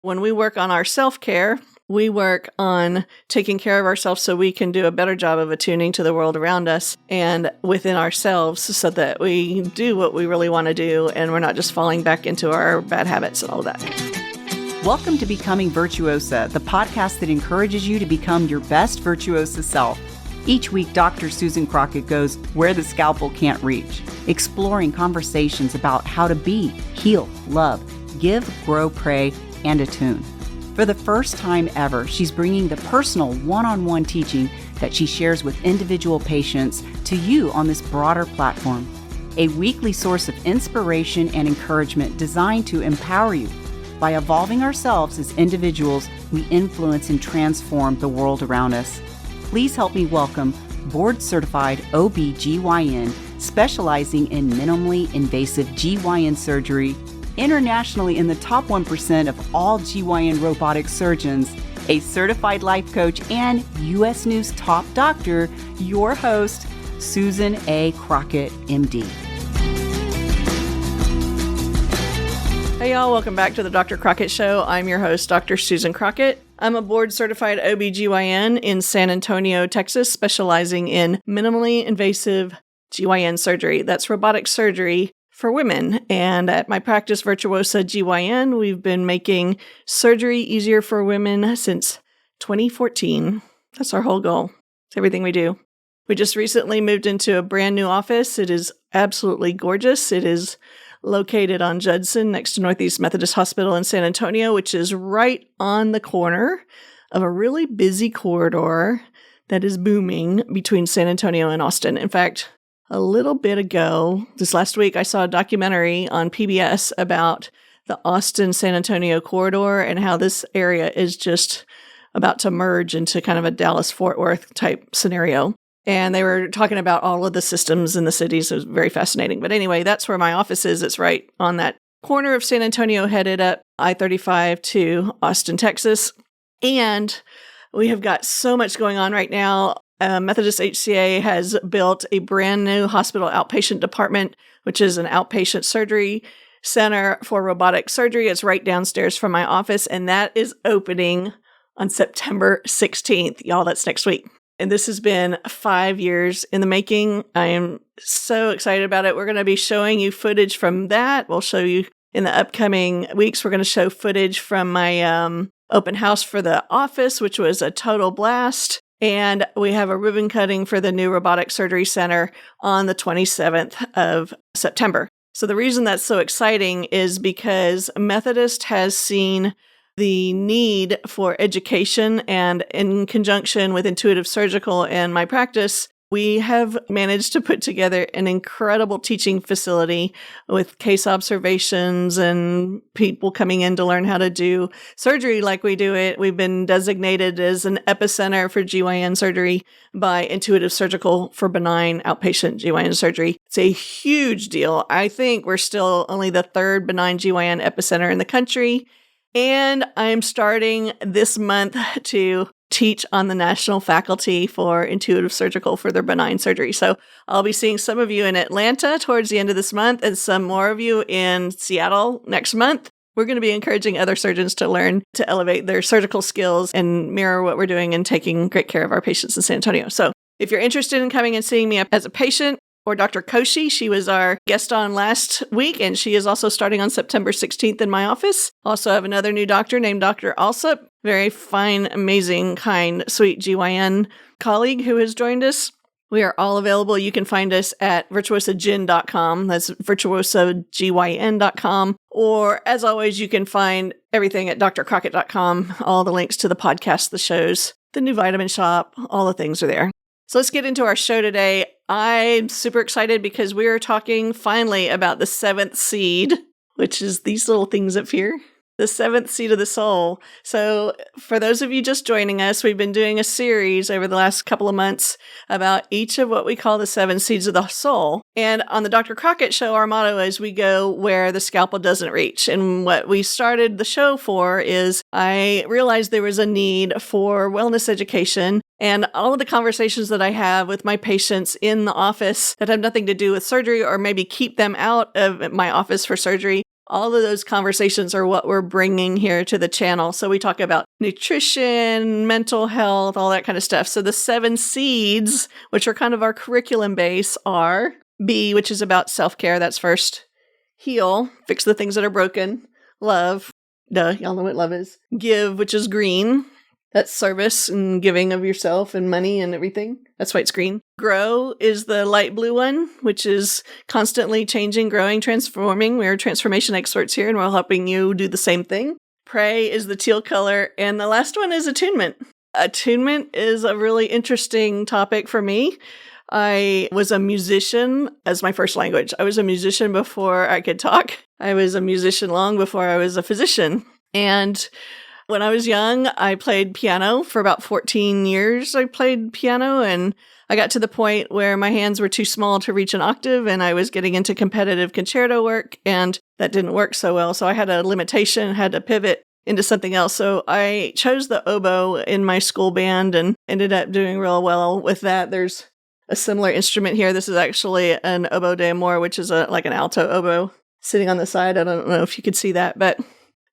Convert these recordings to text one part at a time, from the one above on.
When we work on our self-care, we work on taking care of ourselves so we can do a better job of attuning to the world around us and within ourselves so that we do what we really want to do and we're not just falling back into our bad habits and all that. Welcome to Becoming Virtuosa, the podcast that encourages you to become your best virtuosa self. Each week, Dr. Susan Crockett goes where the scalpel can't reach, exploring conversations about how to be, heal, love, give, grow, pray, and attune. For the first time ever, she's bringing the personal one-on-one teaching that she shares with individual patients to you on this broader platform. A weekly source of inspiration and encouragement designed to empower you. By evolving ourselves as individuals, we influence and transform the world around us. Please help me welcome board-certified OB-GYN specializing in minimally invasive GYN surgery, internationally in the top 1% of all GYN robotic surgeons, a certified life coach, and U.S. News top doctor, your host, Susan A. Crockett, MD. Hey y'all, welcome back to the Dr. Crockett Show. I'm your host, Dr. Susan Crockett. I'm a board-certified OB-GYN in San Antonio, Texas, specializing in minimally invasive GYN surgery. That's robotic surgery for women. And at my practice, Virtuosa GYN, we've been making surgery easier for women since 2014. That's our whole goal. It's everything we do. We just recently moved into a brand new office. It is absolutely gorgeous. It is located on Judson next to Northeast Methodist Hospital in San Antonio, which is right on the corner of a really busy corridor that is booming between San Antonio and Austin. In fact, a little bit ago, this last week, I saw a documentary on PBS about the Austin-San Antonio corridor and how this area is just about to merge into kind of a Dallas-Fort Worth type scenario. And they were talking about all of the systems in the cities. It was very fascinating. But anyway, that's where my office is. It's right on that corner of San Antonio, headed up I-35 to Austin, Texas. And we have got so much going on right now. Methodist HCA has built a brand new hospital outpatient department, which is an outpatient surgery center for robotic surgery. It's right downstairs from my office, and that is opening on September 16th. Y'all, that's next week. And this has been 5 years in the making. I am so excited about it. We're going to be showing you footage from that. We'll show you in the upcoming weeks. We're going to show footage from my open house for the office, which was a total blast. And we have a ribbon cutting for the new robotic surgery center on the 27th of September. So the reason that's so exciting is because Methodist has seen the need for education, and in conjunction with Intuitive Surgical and my practice, we have managed to put together an incredible teaching facility with case observations and people coming in to learn how to do surgery like we do it. We've been designated as an epicenter for GYN surgery by Intuitive Surgical for benign outpatient GYN surgery. It's a huge deal. I think we're still only the third benign GYN epicenter in the country. And I'm starting this month to teach on the national faculty for Intuitive Surgical for their benign surgery. So I'll be seeing some of you in Atlanta towards the end of this month and some more of you in Seattle next month. We're going to be encouraging other surgeons to learn to elevate their surgical skills and mirror what we're doing and taking great care of our patients in San Antonio. So if you're interested in coming and seeing me as a patient, or Dr. Koshi, she was our guest on last week, and she is also starting on September 16th in my office. Also have another new doctor named Dr. Alsup, very fine, amazing, kind, sweet GYN colleague who has joined us. We are all available. You can find us at virtuosagyn.com. That's virtuosagyn.com. Or as always, you can find everything at drcrockett.com. All the links to the podcast, the shows, the new vitamin shop, all the things are there. So let's get into our show today. I'm super excited because we are talking finally about the seventh seed, which is these little things up here. The seventh seed of the soul. So for those of you just joining us, we've been doing a series over the last couple of months about each of what we call the seven seeds of the soul. And on the Dr. Crockett Show, our motto is we go where the scalpel doesn't reach. And what we started the show for is I realized there was a need for wellness education, and all of the conversations that I have with my patients in the office that have nothing to do with surgery or maybe keep them out of my office for surgery All of those conversations are what we're bringing here to the channel. So we talk about nutrition, mental health, all that kind of stuff. So the 7 seeds, which are kind of our curriculum base, are B, which is about self-care. That's first. Heal, fix the things that are broken. Love, duh, y'all know what love is. Give, which is green. That's service and giving of yourself and money and everything. That's why it's green. Grow is the light blue one, which is constantly changing, growing, transforming. We're transformation experts here, and we're helping you do the same thing. Pray is the teal color. And the last one is attunement. Attunement is a really interesting topic for me. I was a musician as my first language. I was a musician before I could talk. I was a musician long before I was a physician. And when I was young, I played piano for about 14 years. I played piano, and I got to the point where my hands were too small to reach an octave, and I was getting into competitive concerto work, and that didn't work so well. So I had a limitation, had to pivot into something else. So I chose the oboe in my school band and ended up doing real well with that. There's a similar instrument here. This is actually an oboe d'amore, which is like an alto oboe sitting on the side. I don't know if you could see that, but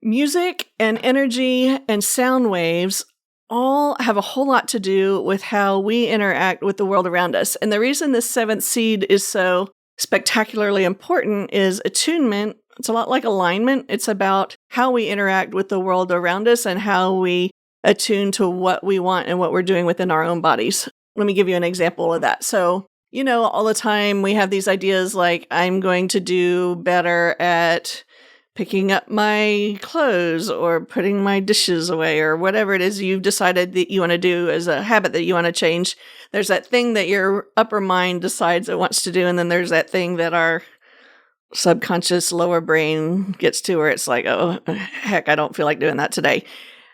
music and energy and sound waves all have a whole lot to do with how we interact with the world around us. And the reason this 7th seed is so spectacularly important is attunement. It's a lot like alignment. It's about how we interact with the world around us and how we attune to what we want and what we're doing within our own bodies. Let me give you an example of that. So, all the time we have these ideas like, I'm going to do better at picking up my clothes or putting my dishes away or whatever it is you've decided that you want to do as a habit that you want to change. There's that thing that your upper mind decides it wants to do. And then there's that thing that our subconscious lower brain gets to where it's like, oh, heck, I don't feel like doing that today.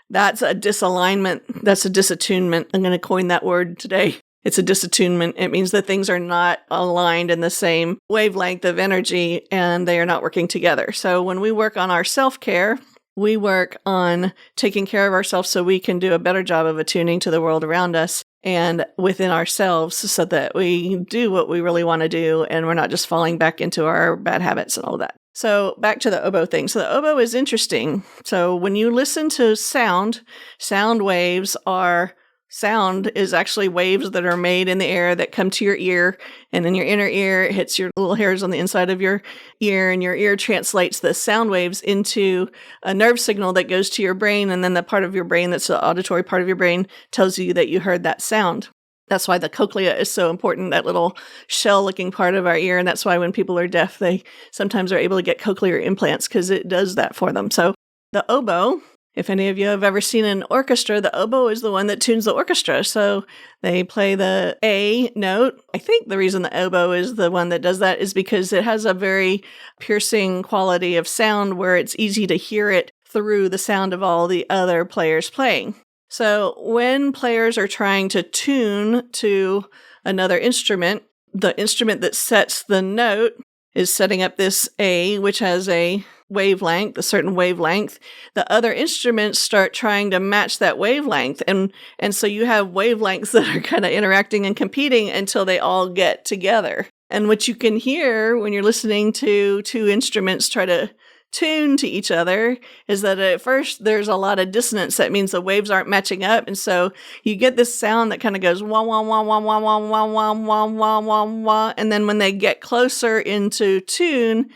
That's a disalignment. That's a disattunement. I'm going to coin that word today. It's a disattunement. It means that things are not aligned in the same wavelength of energy and they are not working together. So when we work on our self-care, we work on taking care of ourselves so we can do a better job of attuning to the world around us and within ourselves so that we do what we really want to do and we're not just falling back into our bad habits and all that. So back to the oboe thing. So the oboe is interesting. So when you listen to sound waves are... Sound is actually waves that are made in the air that come to your ear, and in your inner ear, it hits your little hairs on the inside of your ear, and your ear translates the sound waves into a nerve signal that goes to your brain, and then the part of your brain that's the auditory part of your brain tells you that you heard that sound. That's why the cochlea is so important, that little shell-looking part of our ear, and that's why when people are deaf, they sometimes are able to get cochlear implants because it does that for them. So the oboe... If any of you have ever seen an orchestra, the oboe is the one that tunes the orchestra. So they play the A note. I think the reason the oboe is the one that does that is because it has a very piercing quality of sound where it's easy to hear it through the sound of all the other players playing. So when players are trying to tune to another instrument, the instrument that sets the note is setting up this A, which has a wavelength, a certain wavelength. The other instruments start trying to match that wavelength. And so you have wavelengths that are kind of interacting and competing until they all get together. And what you can hear when you're listening to two instruments try to tune to each other is that at first there's a lot of dissonance. That means the waves aren't matching up. And so you get this sound that kind of goes wah, wah, wah, wah, wah, wah, wah, wah, wah, wah, wah, wah. And then when they get closer into tune,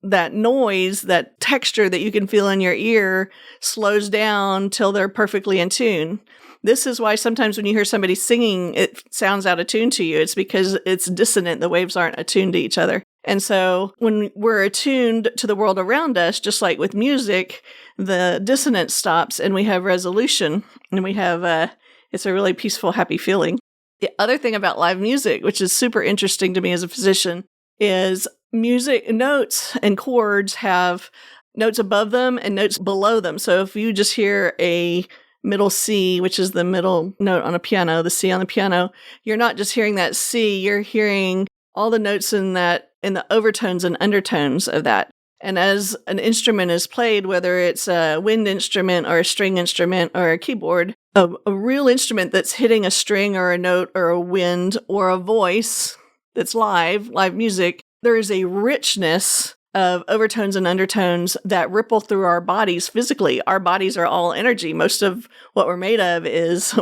that noise, that texture that you can feel in your ear slows down till they're perfectly in tune. This is why sometimes when you hear somebody singing, it sounds out of tune to you. It's because it's dissonant. The waves aren't attuned to each other. And so when we're attuned to the world around us, just like with music, the dissonance stops and we have resolution and we have it's a really peaceful, happy feeling. The other thing about live music, which is super interesting to me as a physician, is music notes and chords have notes above them and notes below them. So if you just hear a middle C, which is the middle note on a piano, the C on the piano, you're not just hearing that C, you're hearing all the notes in the overtones and undertones of that. And as an instrument is played, whether it's a wind instrument or a string instrument or a keyboard, a real instrument that's hitting a string or a note or a wind or a voice that's live music, there is a richness of overtones and undertones that ripple through our bodies physically. Our bodies are all energy. Most of what we're made of is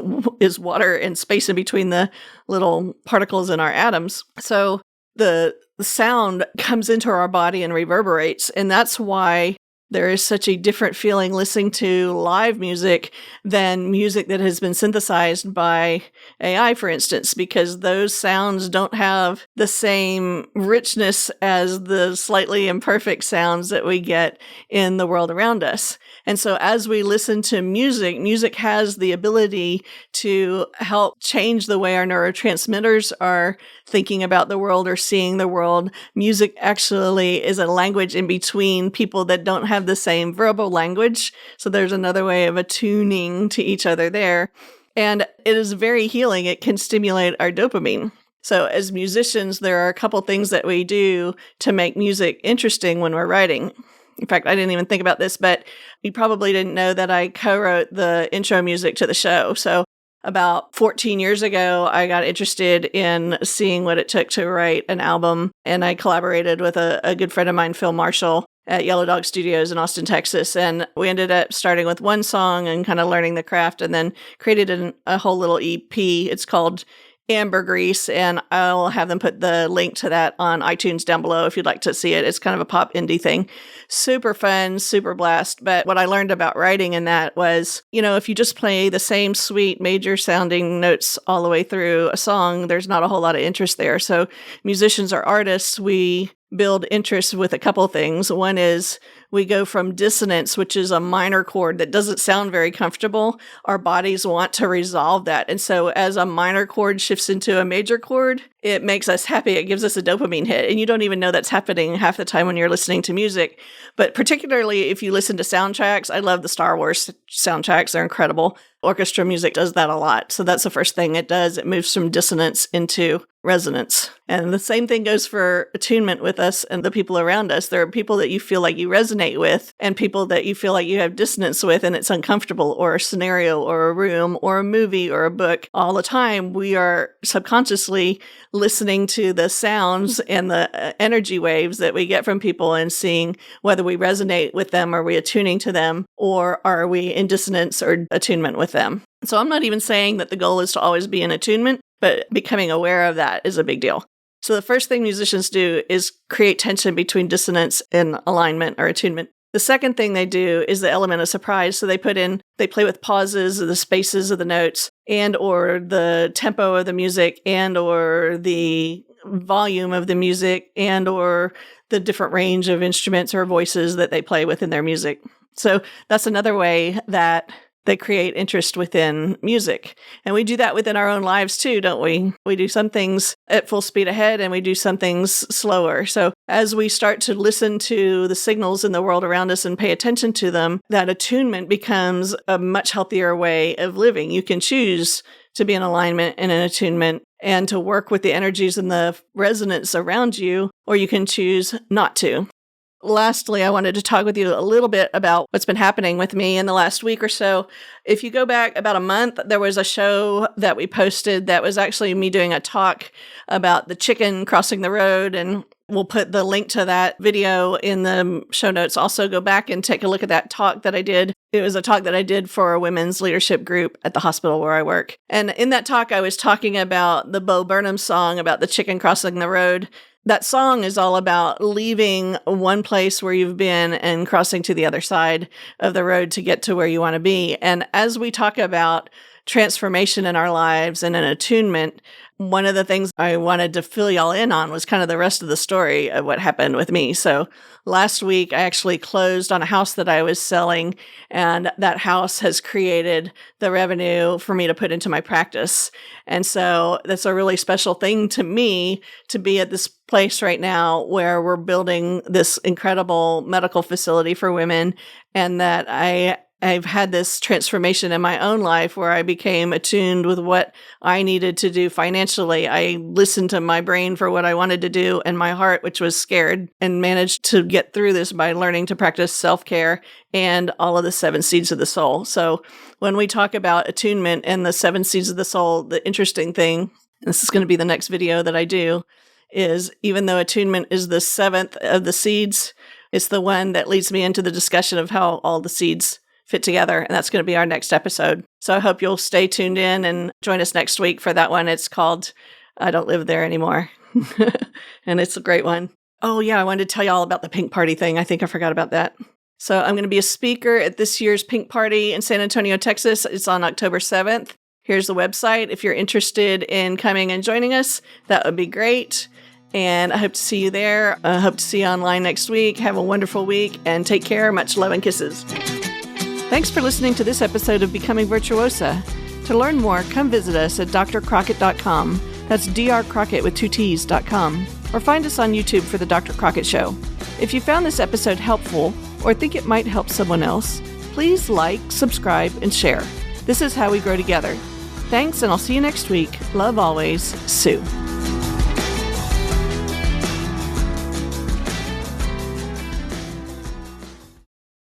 water and space in between the little particles in our atoms. So the sound comes into our body and reverberates, and that's why there is such a different feeling listening to live music than music that has been synthesized by AI, for instance, because those sounds don't have the same richness as the slightly imperfect sounds that we get in the world around us. And so as we listen to music, music has the ability to help change the way our neurotransmitters are thinking about the world or seeing the world. Music actually is a language in between people that don't have the same verbal language. So there's another way of attuning to each other there. And it is very healing. It can stimulate our dopamine. So as musicians, there are a couple things that we do to make music interesting when we're writing. In fact, I didn't even think about this, but you probably didn't know that I co-wrote the intro music to the show. So about 14 years ago, I got interested in seeing what it took to write an album, and I collaborated with a good friend of mine, Phil Marshall, at Yellow Dog Studios in Austin, Texas. And we ended up starting with one song and kind of learning the craft, and then created a whole little EP. It's called Ambergris, and I'll have them put the link to that on iTunes down below if you'd like to see it. It's kind of a pop indie thing. Super fun, super blast. But what I learned about writing in that was, if you just play the same sweet major sounding notes all the way through a song, there's not a whole lot of interest there. So musicians or artists, we build interest with a couple things. One is we go from dissonance, which is a minor chord that doesn't sound very comfortable. Our bodies want to resolve that. And so as a minor chord shifts into a major chord, it makes us happy. It gives us a dopamine hit. And you don't even know that's happening half the time when you're listening to music. But particularly if you listen to soundtracks, I love the Star Wars soundtracks. They're incredible. Orchestra music does that a lot. So that's the first thing it does. It moves from dissonance into resonance. And the same thing goes for attunement with us and the people around us. There are people that you feel like you resonate with and people that you feel like you have dissonance with and it's uncomfortable, or a scenario or a room or a movie or a book. All the time, we are subconsciously listening to the sounds and the energy waves that we get from people and seeing whether we resonate with them, are we attuning to them, or are we in dissonance or attunement with them. So I'm not even saying that the goal is to always be in attunement, but becoming aware of that is a big deal. So the first thing musicians do is create tension between dissonance and alignment or attunement. The second thing they do is the element of surprise. So they play with pauses, the spaces of the notes, and or the tempo of the music, and or the volume of the music, and or the different range of instruments or voices that they play with in their music. So that's another way that they create interest within music. And we do that within our own lives too, don't we? We do some things at full speed ahead and we do some things slower. So as we start to listen to the signals in the world around us and pay attention to them, that attunement becomes a much healthier way of living. You can choose to be in alignment and in attunement and to work with the energies and the resonance around you, or you can choose not to. Lastly, I wanted to talk with you a little bit about what's been happening with me in the last week or so. If you go back about a month, there was a show that we posted that was actually me doing a talk about the chicken crossing the road, and we'll put the link to that video in the show notes. Also, go back and take a look at that talk that I did. It was a talk that I did for a women's leadership group at the hospital where I work. And in that talk, I was talking about the Bo Burnham song about the chicken crossing the road. That song is all about leaving one place where you've been and crossing to the other side of the road to get to where you want to be. And as we talk about transformation in our lives and an attunement, one of the things I wanted to fill y'all in on was kind of the rest of the story of what happened with me. So last week, I actually closed on a house that I was selling, and that house has created the revenue for me to put into my practice. And so that's a really special thing to me to be at this place right now where we're building this incredible medical facility for women, and that I've had this transformation in my own life where I became attuned with what I needed to do financially. I listened to my brain for what I wanted to do and my heart, which was scared, and managed to get through this by learning to practice self-care and all of the 7 seeds of the soul. So when we talk about attunement and the 7 seeds of the soul, the interesting thing, and this is going to be the next video that I do, is, even though attunement is the 7th of the seeds, it's the one that leads me into the discussion of how all the seeds fit together. And that's going to be our next episode. So I hope you'll stay tuned in and join us next week for that one. It's called I Don't Live There Anymore. And it's a great one. Oh, yeah, I wanted to tell you all about the pink party thing. I think I forgot about that. So I'm going to be a speaker at this year's pink party in San Antonio, Texas. It's on October 7th. Here's the website. If you're interested in coming and joining us, that would be great. And I hope to see you there. I hope to see you online next week. Have a wonderful week and take care. Much love and kisses. Thanks for listening to this episode of Becoming Virtuosa. To learn more, come visit us at drcrockett.com. That's drcrockett with 2 T's.com. Or find us on YouTube for The Dr. Crockett Show. If you found this episode helpful or think it might help someone else, please like, subscribe, and share. This is how we grow together. Thanks, and I'll see you next week. Love always, Sue.